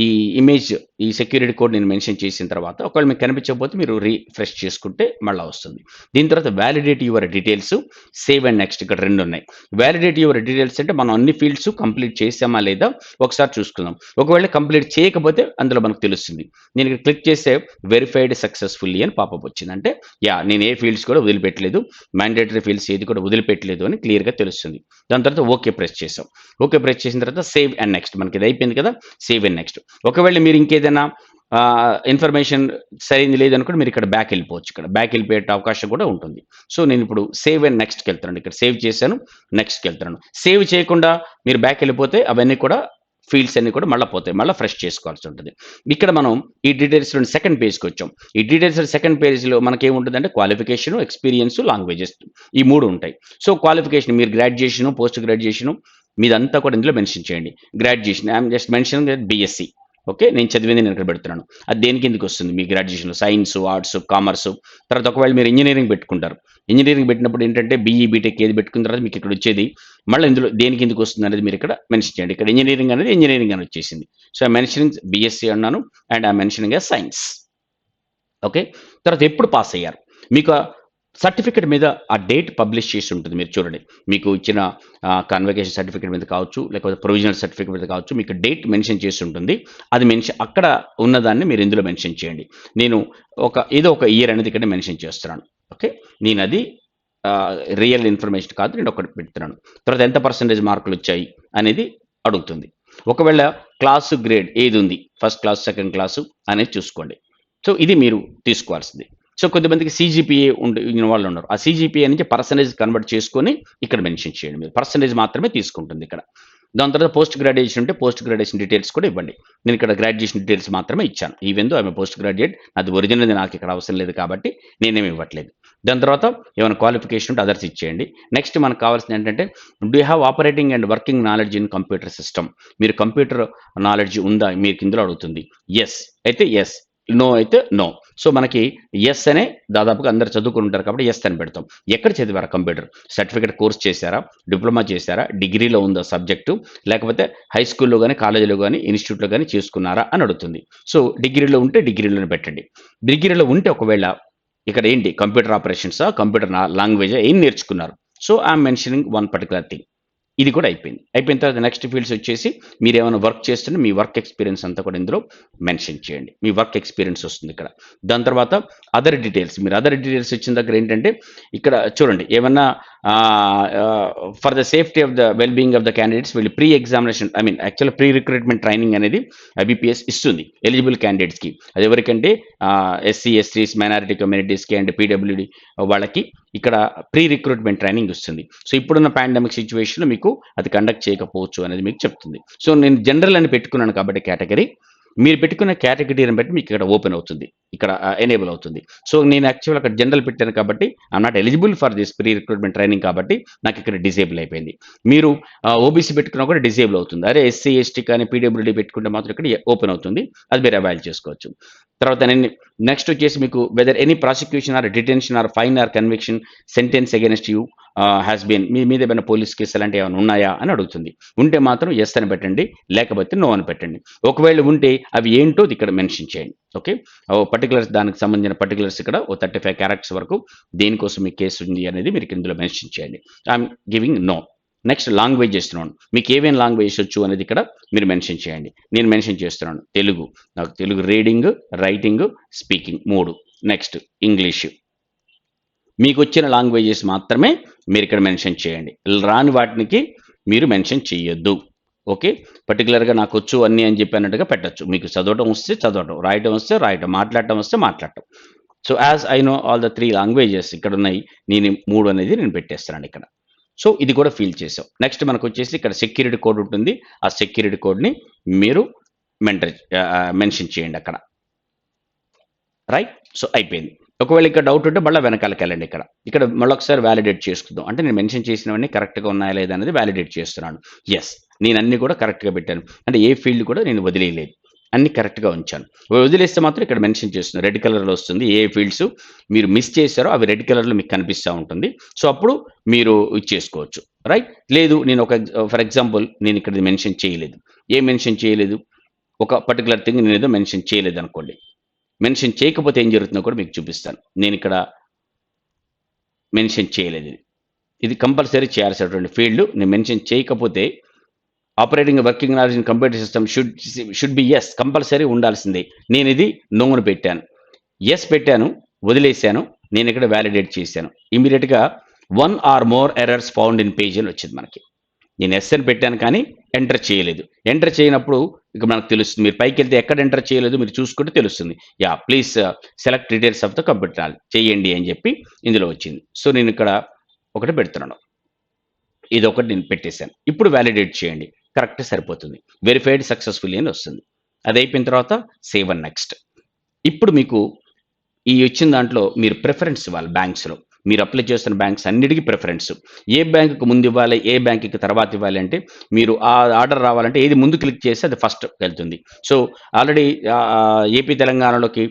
ఈ ఇమేజ్, ఈ సెక్యూరిటీ కోడ్ నేను మెన్షన్ చేసిన తర్వాత ఒకవేళ మీకు కనిపించకపోతే మీరు రీఫ్రెష్ చేసుకుంటే మళ్ళీ వస్తుంది. దీని తర్వాత validate your details, save and next ఇక్కడ రెండు ఉన్నాయి. వ్యాలిడేట్ యువర్ డీటెయిల్స్ అంటే మనం అన్ని ఫీల్డ్స్ కంప్లీట్ చేసామా లేదా ఒకసారి చూసుకుందాం. ఒకవేళ కంప్లీట్ చేయకపోతే అందులో మనకు తెలుస్తుంది. నేను ఇక్కడ క్లిక్ చేస్తే వెరిఫైడ్ సక్సెస్ఫుల్లీ అని పాపప్ వచ్చింది. అంటే నేను ఏ ఫీల్డ్స్ కూడా వదిలిపెట్టలేదు, మ్యాండేటరీ ఫీల్డ్స్ ఏది కూడా వదిలిపెట్టలేదు అని క్లియర్గా తెలుస్తుంది. దాని తర్వాత ఓకే ప్రెస్ చేసాం. ఓకే ప్రెస్ చేసిన తర్వాత సేవ్ అండ్ నెక్స్ట్, మనకి ఇది అయిపోయింది కదా, సేవ్ అండ్ నెక్స్ట్. ఒకవేళ మీరు ఇంకేదైనా ఇన్ఫర్మేషన్ సరైనది లేదనుకుంటే మీరు ఇక్కడ బ్యాక్ వెళ్ళిపోవచ్చు. ఇక్కడ బ్యాక్ వెళ్ళిపోయే అవకాశం కూడా ఉంటుంది. సో నేను ఇప్పుడు సేవ్ అండ్ నెక్స్ట్కి వెళ్తున్నాను. ఇక్కడ సేవ్ చేశాను, నెక్స్ట్కి వెళ్తున్నాను. సేవ్ చేయకుండా మీరు బ్యాక్ వెళ్ళిపోతే అవన్నీ కూడా ఫీల్డ్స్ అన్ని కూడా మళ్ళీ పోతాయి, మళ్ళీ ఫ్రెష్ చేసుకోవాల్సి ఉంటుంది. ఇక్కడ మనం ఈ డీటెయిల్స్లో సెకండ్ పేజ్కి వచ్చాం. ఈ డీటెయిల్స్ సెకండ్ పేజ్లో మనకి ఏముంటుందంటే క్వాలిఫికేషన్, ఎక్స్పీరియన్స్, లాంగ్వేజెస్ ఈ మూడు ఉంటాయి. సో క్వాలిఫికేషన్ మీరు గ్రాడ్యుయేషను, పోస్ట్ గ్రాడ్యుయేషను మీదంతా కూడా ఇందులో మెన్షన్ చేయండి. Graduation I'm just mention BSc. Okay, నేను చదివింది నేను ఇక్కడ పెడుతున్నాను. అది దేని కిందకి వస్తుంది మీ గ్రాడ్యుయేషన్లో? Science, arts, commerce. తర్వాత ఒకవేళ మీరు ఇంజనీరింగ్ పెట్టుకుంటారు. ఇంజనీరింగ్ పెట్టినప్పుడు ఏంటంటే బీఈ, బీటెక్ ఏది పెట్టుకున్న తర్వాత మీకు ఇక్కడ వచ్చేది మళ్ళీ ఇందులో దేని కిందకి వస్తుంది అనేది మీరు ఇక్కడ మెన్షన్ చేయండి. ఇక్కడ ఇంజనీరింగ్ అనేది ఇంజనీరింగ్ అని వచ్చేసింది. సో ఐ మెన్షనింగ్ బీఎస్సీ అన్నాను and I mentioning science. Okay, తర్వాత ఎప్పుడు పాస్ అయ్యారు మీకు సర్టిఫికేట్ మీద ఆ డేట్ పబ్లిష్ చేసి ఉంటుంది. మీరు చూడండి, మీకు ఇచ్చిన కన్వకేషన్ సర్టిఫికేట్ మీద కావచ్చు, లేకపోతే ప్రొవిజనల్ సర్టిఫికేట్ మీద కావచ్చు, మీకు డేట్ మెన్షన్ చేసి ఉంటుంది. అది అక్కడ ఉన్నదాన్ని మీరు ఇందులో మెన్షన్ చేయండి. నేను ఏదో ఒక ఇయర్ అనేది ఇక్కడ మెన్షన్ చేస్తున్నాను. ఓకే, నేను అది రియల్ ఇన్ఫర్మేషన్ కాదు, నేను ఒకటి పెడుతున్నాను. తర్వాత ఎంత పర్సెంటేజ్ మార్కులు వచ్చాయి అనేది అడుగుతుంది. ఒకవేళ క్లాసు గ్రేడ్ ఏది ఉంది, ఫస్ట్ క్లాస్, సెకండ్ క్లాసు అనేది చూసుకోండి. సో ఇది మీరు తీసుకోవాల్సింది. సో కొంతమందికి సీజీపీఏ ఉన్న వాళ్ళు ఉన్నారు. ఆ సీజీపీఏ నుంచి పర్సంటేజ్ కన్వర్ట్ చేసుకొని ఇక్కడ మెన్షన్ చేయండి. మీరు పర్సంటేజ్ మాత్రమే తీసుకుంటుంది ఇక్కడ. దాని తర్వాత పోస్ట్ గ్రాడ్యుయేషన్ ఉంటే పోస్ట్ గ్రాడ్యుయేషన్ డీటెయిల్స్ కూడా ఇవ్వండి. నేను ఇక్కడ గ్రాడ్యుయేషన్ డీటెయిల్స్ మాత్రమే ఇచ్చాను. ఈవెన్ దో ఆమె పోస్ట్ గ్రాడ్యుయేట్, అది ఒరిజినల్ నాకు ఇక్కడ అవసరం లేదు కాబట్టి నేనేమి ఇవ్వట్లేదు. దాని తర్వాత ఏమైనా క్వాలిఫికేషన్ ఉంటే అదర్స్ ఇచ్చేయండి. నెక్స్ట్ మనకు కావాల్సింది ఏంటంటే do have operating and working knowledge in computer system. మీరు కంప్యూటర్ నాలెడ్జ్ ఉందా మీకు ఇందులో అడుగుతుంది. ఎస్ అయితే ఎస్, నో అయితే నో. సో మనకి ఎస్ అనే దాదాపుగా అందరు చదువుకుని ఉంటారు కాబట్టి ఎస్ అని పెడతాం. ఎక్కడ చదివారా కంప్యూటర్? సర్టిఫికేట్ కోర్స్ చేశారా, డిప్లొమా చేశారా, డిగ్రీలో ఉందా సబ్జెక్టు, లేకపోతే హై స్కూల్లో కానీ కాలేజీలో కానీ ఇన్స్టిట్యూట్లో కానీ చేసుకున్నారా అని అడుగుతుంది. సో డిగ్రీలో ఉంటే డిగ్రీలోనే పెట్టండి. డిగ్రీలో ఉంటే ఒకవేళ ఇక్కడ ఏంటి కంప్యూటర్ ఆపరేషన్సా, కంప్యూటర్ లాంగ్వేజా, ఏం నేర్చుకున్నారు? So I'm mentioning one particular thing. ఇది కూడా అయిపోయింది. అయిపోయిన తర్వాత నెక్స్ట్ ఫీల్డ్స్ వచ్చేసి మీరు ఏమైనా వర్క్ చేస్తుంటే మీ వర్క్ ఎక్స్పీరియన్స్ అంతా కూడా ఇందులో మెన్షన్ చేయండి. మీ వర్క్ ఎక్స్పీరియన్స్ వస్తుంది ఇక్కడ. దాని తర్వాత అదర్ డీటెయిల్స్, మీరు అదర్ డీటెయిల్స్ వచ్చిన దగ్గర ఏంటంటే ఇక్కడ చూడండి, ఏమన్నా for the safety of the well being of the candidates వీళ్ళు pre examination actual pre recruitment training అనేది ఐబీపీఎస్ ఇస్తుంది ఎలిజిబుల్ క్యాండిడేట్స్కి. అది ఎవరికంటే ఎస్సీ, ఎస్టీస్, మైనారిటీ కమ్యూనిటీస్కి అండ్ పీడబ్ల్యూడి వాళ్ళకి ఇక్కడ ప్రీ రిక్రూట్మెంట్ ట్రైనింగ్ ఇస్తుంది. సో ఇప్పుడున్న పాండమిక్ సిచ్యువేషన్లో మీకు అది కండక్ట్ చేయకపోవచ్చు అనేది మీకు చెప్తుంది. సో నేను జనరల్ అని పెట్టుకున్నాను కాబట్టి కేటగిరీ, మీరు పెట్టుకున్న కేటగిరీని బట్టి మీకు ఇక్కడ ఓపెన్ అవుతుంది. ఇక్కడ ఎనేబుల్ అవుతుంది. సో నేను యాక్చువల్ అక్కడ జనరల్ పెట్టాను కాబట్టి I'm not eligible for this pre recruitment training కాబట్టి నాకు ఇక్కడ డిజేబుల్ అయిపోయింది. మీరు ఓబీసీ పెట్టుకున్నా కూడా డిజేబుల్ అవుతుంది. అరే ఎస్సీ ఎస్టీ కానీ పీడబ్ల్యూడీ పెట్టుకుంటే మాత్రం ఇక్కడ ఓపెన్ అవుతుంది. అది మీరు అవైల్ చేసుకోవచ్చు. తర్వాత నేను నెక్స్ట్ వచ్చేసి మీకు whether any prosecution or detention or fine or conviction sentence against you has been మీ మీద ఏమైనా పోలీస్ కేసు అలాంటివి ఏమైనా ఉన్నాయా అని అడుగుతుంది. ఉంటే మాత్రం ఎస్ అని పెట్టండి, లేకపోతే నో అని పెట్టండి. ఒకవేళ ఉంటే అవి ఏంటో ఇక్కడ మెన్షన్ చేయండి. ఓకే, పర్టికులర్స్ దానికి సంబంధించిన పర్టికులర్స్ ఇక్కడ 35 క్యారెక్టర్స్ వరకు దేనికోసం మీ కేసు ఉంది అనేది మీరు ఇందులో మెన్షన్ చేయండి. I'm giving no. Next language చేస్తున్నాను, మీకు ఏమేమి లాంగ్వేజ్ వచ్చు అనేది ఇక్కడ మీరు మెన్షన్ చేయండి. నేను మెన్షన్ చేస్తున్నాను తెలుగు, నాకు Telugu reading, writing, speaking 3. Next English. మీకు వచ్చిన లాంగ్వేజెస్ మాత్రమే మీరు ఇక్కడ మెన్షన్ చేయండి, రాని వాటికి మీరు మెన్షన్ చేయొద్దు. ఓకే, పర్టికులర్గా నాకు వచ్చు అన్నీ అని చెప్పినట్టుగా పెట్టచ్చు. మీకు చదవటం వస్తే చదవటం, రాయటం వస్తే రాయటం, మాట్లాడటం వస్తే మాట్లాడటం. So as I know all the 3 languages ఇక్కడ ఉన్నాయి, నేను 3 అనేది నేను పెట్టేస్తున్నాను ఇక్కడ. సో ఇది కూడా ఫీల్ చేసాం. నెక్స్ట్ మనకు వచ్చేసి ఇక్కడ సెక్యూరిటీ కోడ్ ఉంటుంది. ఆ సెక్యూరిటీ కోడ్ని మీరు మెన్షన్ చేయండి అక్కడ. రైట్, సో అయిపోయింది. ఒకవేళ ఇక్కడ డౌట్ ఉంటే మళ్ళీ వెనకాలకి వెళ్ళండి. ఇక్కడ మళ్ళీ ఒకసారి వ్యాలిడేట్ చేసుకుందాం. అంటే నేను మెన్షన్ చేసినవన్నీ కరెక్ట్గా ఉన్నాయా లేదా అనేది వ్యాలిడేట్ చేస్తున్నాను. ఎస్, నేను అన్ని కూడా కరెక్ట్గా పెట్టాను. అంటే ఏ ఫీల్డ్ కూడా నేను వదిలేయలేదు, అన్ని కరెక్ట్గా ఉంచాను. వదిలేస్తే మాత్రం ఇక్కడ మెన్షన్ చేస్తున్నాను, రెడ్ కలర్లో వస్తుంది. ఏ ఫీల్డ్స్ మీరు మిస్ చేశారో అవి రెడ్ కలర్లో మీకు కనిపిస్తూ ఉంటుంది. సో అప్పుడు మీరు ఇచ్చేసుకోవచ్చు. రైట్, లేదు నేను ఫర్ ఎగ్జాంపుల్ నేను ఇక్కడ మెన్షన్ చేయలేదు, ఏం మెన్షన్ చేయలేదు, ఒక పర్టికులర్ థింగ్ నేను ఏదో మెన్షన్ చేయలేదు అనుకోండి. మెన్షన్ చేయకపోతే ఏం జరుగుతుందో కూడా మీకు చూపిస్తాను. నేను ఇక్కడ మెన్షన్ చేయలేదు, ఇది కంపల్సరీ చేయాల్సినటువంటి ఫీల్డ్. నేను మెన్షన్ చేయకపోతే operating working knowledge in computer system should be yes, compulsory ఉండాల్సిందే. నేను ఇది నోను పెట్టాను, ఎస్ పెట్టాను, వదిలేశాను. నేను ఇక్కడ వ్యాలిడేట్ చేశాను. ఇమీడియట్గా 1 or more errors found in page అని వచ్చింది మనకి. నేను ఎస్ అని పెట్టాను కానీ ఎంటర్ చేయలేదు. ఎంటర్ చేయనప్పుడు ఇక మనకు తెలుస్తుంది. మీరు పైకి వెళ్తే ఎక్కడ ఎంటర్ చేయలేదు మీరు చూసుకుంటే తెలుస్తుంది. Yeah please select details of the computer చేయండి అని చెప్పి ఇందులో వచ్చింది. సో నేను ఇక్కడ ఒకటి పెడుతున్నాను, ఇది ఒకటి నేను పెట్టేశాను. ఇప్పుడు వ్యాలిడేట్ చేయండి, కరెక్ట్ సరిపోతుంది. వెరిఫైడ్ సక్సెస్ఫుల్లీ అని వస్తుంది. అది అయిపోయిన తర్వాత సేవ్ అండ్ నెక్స్ట్. ఇప్పుడు మీకు ఈ వచ్చిన దాంట్లో మీరు ప్రిఫరెన్స్ ఇవ్వాలి. బ్యాంక్స్లో మీరు అప్లై చేస్తున్న బ్యాంక్స్ అన్నిటికీ ప్రిఫరెన్స్, ఏ బ్యాంకుకు ముందు ఇవ్వాలి, ఏ బ్యాంకుకి తర్వాత ఇవ్వాలి అంటే మీరు ఆ ఆర్డర్ రావాలంటే ఏది ముందు క్లిక్ చేస్తే అది ఫస్ట్ వెళ్తుంది. సో ఆల్రెడీ ఏపీ తెలంగాణలోకి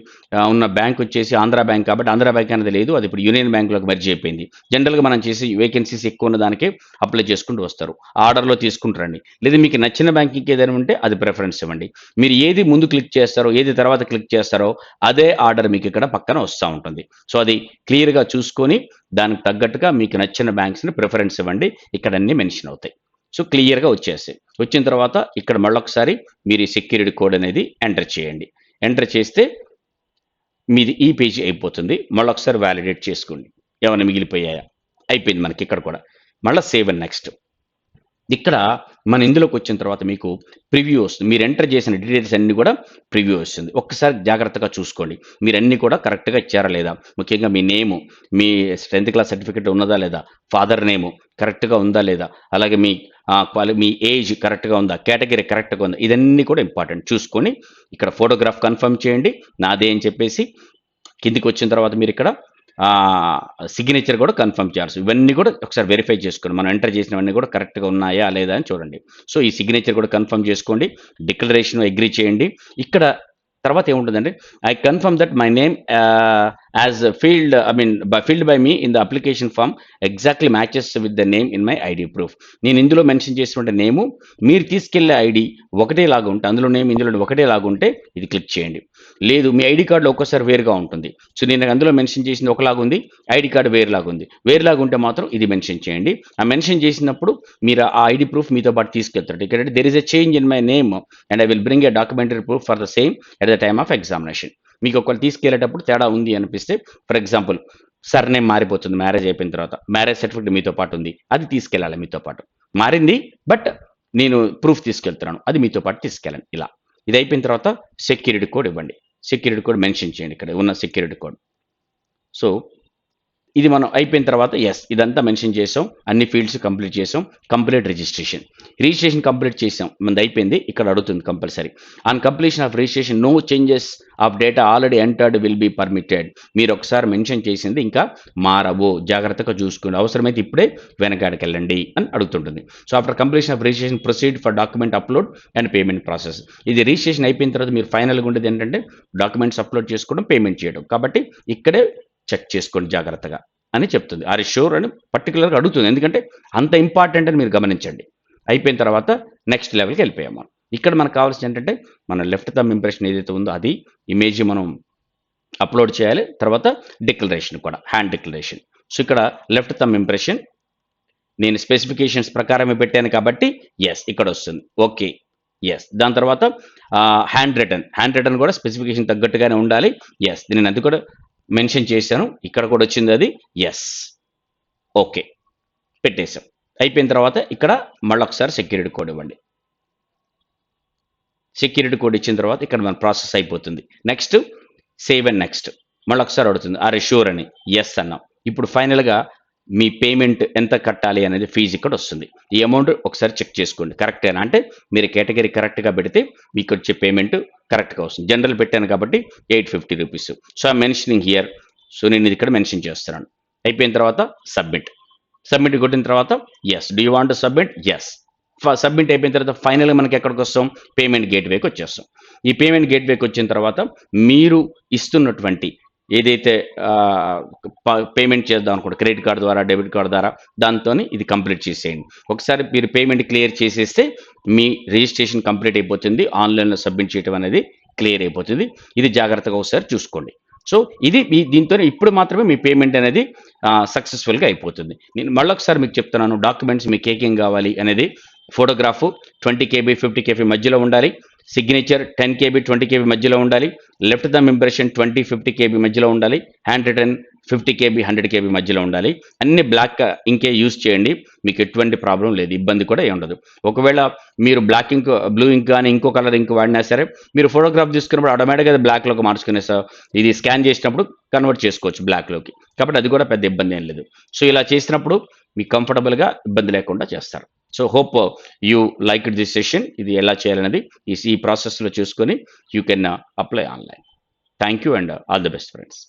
ఉన్న బ్యాంక్ వచ్చేసి ఆంధ్ర బ్యాంక్ కాబట్టి ఆంధ్ర బ్యాంక్ అనేది లేదు, అది ఇప్పుడు యూనియన్ బ్యాంకులోకి మెర్జ్ అయిపోయింది. జనరల్గా మనం చేసి వేకెన్సీస్ ఎక్కువ ఉన్న దానికే అప్లై చేసుకుంటూ వస్తారు, ఆర్డర్లో తీసుకుంటారండి. లేదా మీకు నచ్చిన బ్యాంకింగ్ ఏదైనా ఉంటే అది ప్రిఫరెన్స్ ఇవ్వండి. మీరు ఏది ముందు క్లిక్ చేస్తారో ఏది తర్వాత క్లిక్ చేస్తారో అదే ఆర్డర్ మీకు ఇక్కడ పక్కన వస్తూ ఉంటుంది. సో అది క్లియర్గా చూసుకొని దానికి తగ్గట్టుగా మీకు నచ్చిన బ్యాంక్స్ని ప్రిఫరెన్స్ ఇవ్వండి. ఇక్కడ అన్ని మెన్షన్ అవుతాయి. సో క్లియర్గా వచ్చేస్తాయి. వచ్చిన తర్వాత ఇక్కడ మళ్ళొకసారి మీరు ఈ సెక్యూరిటీ కోడ్ అనేది ఎంటర్ చేయండి. ఎంటర్ చేస్తే మీది ఈ పేజీ అయిపోతుంది. మళ్ళొకసారి వ్యాలిడేట్ చేసుకోండి, ఏమైనా మిగిలిపోయాయా, అయిపోయింది మనకి ఇక్కడ కూడా. మళ్ళీ సేవ్ అండ్ నెక్స్ట్. ఇక్కడ మన ఇందులోకి వచ్చిన తర్వాత మీకు ప్రివ్యూ వస్తుంది. మీరు ఎంటర్ చేసిన డీటెయిల్స్ అన్నీ కూడా ప్రివ్యూ వస్తుంది. ఒక్కసారి జాగ్రత్తగా చూసుకోండి మీరు అన్నీ కూడా కరెక్ట్గా ఇచ్చారా లేదా. ముఖ్యంగా మీ నేము, మీ 10th క్లాస్ సర్టిఫికేట్ ఉన్నదా లేదా, ఫాదర్ నేము కరెక్ట్గా ఉందా లేదా, అలాగే మీ ఏజ్ కరెక్ట్గా ఉందా, కేటగిరీ కరెక్ట్గా ఉందా, ఇదన్నీ కూడా ఇంపార్టెంట్. చూసుకొని ఇక్కడ ఫోటోగ్రాఫ్ కన్ఫర్మ్ చేయండి నాదే అని చెప్పేసి. కిందికి వచ్చిన తర్వాత మీరు ఇక్కడ సిగ్నేచర్ కూడా కన్ఫర్మ్ చేయాల్సి, ఇవన్నీ కూడా ఒకసారి వెరిఫై చేసుకోండి. మనం ఎంటర్ చేసినవన్నీ కూడా కరెక్ట్గా ఉన్నాయా లేదా అని చూడండి. సో ఈ సిగ్నేచర్ కూడా కన్ఫర్మ్ చేసుకోండి. డిక్లరేషన్ అగ్రీ చేయండి. ఇక్కడ తర్వాత ఏముంటుందంటే I confirm that my name as filled by me in the application form exactly matches with the name in my ID proof. నేను ఇందులో మెన్షన్ చేసినటువంటి నేము మీరు తీసుకెళ్లే ఐడి ఒకటేలాగా ఉంటే, అందులో నేమ్ ఇందులో ఒకటేలాగా ఉంటే ఇది క్లిక్ చేయండి. లేదు మీ ఐడి కార్డులో ఒక్కోసారి వేరుగా ఉంటుంది. సో నేను అందులో మెన్షన్ చేసింది ఒకలాగా ఉంది, ఐడి కార్డు వేరులాగా ఉంది. వేరులాగా ఉంటే మాత్రం ఇది మెన్షన్ చేయండి. ఆ మెన్షన్ చేసినప్పుడు మీరు ఆ ఐడి ప్రూఫ్ మీతో పాటు తీసుకెళ్తారు. ఇక్కడ there is a change in my name and I will bring a documentary proof for the same at the time of examination. మీకు ఒకళ్ళు తీసుకెళ్లేటప్పుడు తేడా ఉంది అనిపిస్తే, ఫర్ ఎగ్జాంపుల్ సర్నేమ్ మారిపోతుంది మ్యారేజ్ అయిపోయిన తర్వాత, మ్యారేజ్ సర్టిఫికేట్ మీతో పాటు ఉంది, అది తీసుకెళ్ళాలి మీతో పాటు. మారింది బట్ నేను ప్రూఫ్ తీసుకెళ్తున్నాను, అది మీతో పాటు తీసుకెళ్ళండి. ఇలా ఇది అయిపోయిన తర్వాత సెక్యూరిటీ కోడ్ ఇవ్వండి. సెక్యూరిటీ కోడ్ మెన్షన్ చేయండి, ఇక్కడ ఉన్న సెక్యూరిటీ కోడ్. సో ఇది మనం అయిపోయిన తర్వాత ఇదంతా మెన్షన్ చేసాం, అన్ని ఫీల్డ్స్ కంప్లీట్ చేసాం, కంప్లీట్ రిజిస్ట్రేషన్ కంప్లీట్ చేసాం, మనది అయిపోయింది. ఇక్కడ అడుగుతుంది compulsory on completion of registration no changes of data already entered will be permitted. మీరు ఒకసారి మెన్షన్ చేసింది ఇంకా మారవు, జాగ్రత్తగా చూసుకోండి, అవసరమైతే ఇప్పుడే వెనకాడికి వెళ్ళండి అని అడుగుతుంటుంది. So after completion of registration proceed for document upload and payment process. ఇది రిజిస్ట్రేషన్ అయిపోయిన తర్వాత మీరు ఫైనల్గా ఉండేది ఏంటంటే డాక్యుమెంట్స్ అప్లోడ్ చేసుకోవడం, పేమెంట్ చేయడం. కాబట్టి ఇక్కడే చెక్ చేసుకోండి జాగ్రత్తగా అని చెప్తుంది. ఆర్ షూర్ అని పర్టికులర్గా అడుగుతుంది, ఎందుకంటే అంత ఇంపార్టెంట్ అని మీరు గమనించండి. అయిపోయిన తర్వాత నెక్స్ట్ లెవెల్కి వెళ్ళిపోయాం మనం. ఇక్కడ మనకు కావాల్సింది ఏంటంటే మన లెఫ్ట్ థంబ్ ఇంప్రెషన్ ఏదైతే ఉందో అది ఇమేజ్ మనం అప్లోడ్ చేయాలి. తర్వాత డిక్లరేషన్ కూడా, హ్యాండ్ డిక్లరేషన్. సో ఇక్కడ లెఫ్ట్ థంబ్ ఇంప్రెషన్ నేను స్పెసిఫికేషన్స్ ప్రకారమే పెట్టాను కాబట్టి ఇక్కడ వస్తుంది. ఓకే, దాని తర్వాత హ్యాండ్ రిటర్న్ కూడా స్పెసిఫికేషన్ తగ్గట్టుగానే ఉండాలి. నేను అది కూడా మెన్షన్ చేశాను, ఇక్కడ కూడా వచ్చింది అది. ఓకే, పెట్టేశాం. అయిపోయిన తర్వాత ఇక్కడ మళ్ళీ ఒకసారి సెక్యూరిటీ కోడ్ ఇవ్వండి. సెక్యూరిటీ కోడ్ ఇచ్చిన తర్వాత ఇక్కడ మన ప్రాసెస్ అయిపోతుంది. నెక్స్ట్ సేవ్ అండ్ నెక్స్ట్ మళ్ళీ ఒకసారి అడుగుతుంది, ఆర్ షూర్ అని అన్నాం. ఇప్పుడు ఫైనల్గా మీ పేమెంట్ ఎంత కట్టాలి అనేది ఫీజు ఇక్కడ వస్తుంది. ఈ అమౌంట్ ఒకసారి చెక్ చేసుకోండి కరెక్టేనా అంటే, మీరు కేటగిరీ కరెక్ట్గా పెడితే మీకు వచ్చే పేమెంట్ కరెక్ట్గా వస్తుంది. జనరల్ పెట్టాను కాబట్టి 850 rupees. So I mentioning here. So నేను ఇది ఇక్కడ మెన్షన్ చేస్తున్నాను. అయిపోయిన తర్వాత సబ్మిట్ కొట్టిన తర్వాత do you want submit? Submit అయిపోయిన తర్వాత ఫైనల్గా మనకి ఎక్కడికి వస్తాం? పేమెంట్ గేట్వేకి వచ్చేస్తాం. ఈ పేమెంట్ గేట్వేకి వచ్చిన తర్వాత మీరు ఇస్తున్నటువంటి ఏదైతే పేమెంట్ చేద్దాం అనుకోండి, క్రెడిట్ కార్డు ద్వారా, డెబిట్ కార్డు ద్వారా, దాంతో ఇది కంప్లీట్ చేసేయండి. ఒకసారి మీరు పేమెంట్ క్లియర్ చేసేస్తే మీ రిజిస్ట్రేషన్ కంప్లీట్ అయిపోతుంది. ఆన్లైన్లో సబ్మిట్ చేయడం అనేది క్లియర్ అయిపోతుంది. ఇది జాగ్రత్తగా ఒకసారి చూసుకోండి. సో ఇది దీంతో ఇప్పుడు మాత్రమే మీ పేమెంట్ అనేది సక్సెస్ఫుల్గా అయిపోతుంది. నేను మళ్ళొకసారి మీకు చెప్తున్నాను, డాక్యుమెంట్స్ మీకు ఏకేం కావాలి అనేది ఫోటోగ్రాఫ్ 20 KB 50 KB మధ్యలో ఉండాలి. సిగ్నేచర్ 10 KB 20 KB మధ్యలో ఉండాలి. లెఫ్ట్ థంబ్ ఇంప్రెషన్ 20 50 KB మధ్యలో ఉండాలి. హ్యాండ్ రిటర్న్ 50 KB 100 KB మధ్యలో ఉండాలి. అన్ని బ్లాక్ ఇంకే యూజ్ చేయండి, మీకు ఎటువంటి ప్రాబ్లం లేదు, ఇబ్బంది కూడా ఏమి ఉండదు. ఒకవేళ మీరు బ్లాక్ ఇంక్, బ్లూ ఇంక్ కానీ ఇంకో కలర్ ఇంక్ వాడినా సరే మీరు ఫోటోగ్రాఫ్ తీసుకున్నప్పుడు ఆటోమేటిక్గా అది బ్లాక్లోకి మార్చుకునేసా, ఇది స్కాన్ చేసినప్పుడు కన్వర్ట్ చేసుకోవచ్చు బ్లాక్లోకి. కాబట్టి అది కూడా పెద్ద ఇబ్బంది ఏం లేదు. సో ఇలా చేసినప్పుడు మీకు కంఫర్టబుల్గా ఇబ్బంది లేకుండా చేస్తారు. So hope you like this session. ఇది ఎలా చేయాలనేది ఈ ప్రాసెస్లో చూసుకొని you can apply online. Thank you and all the best friends.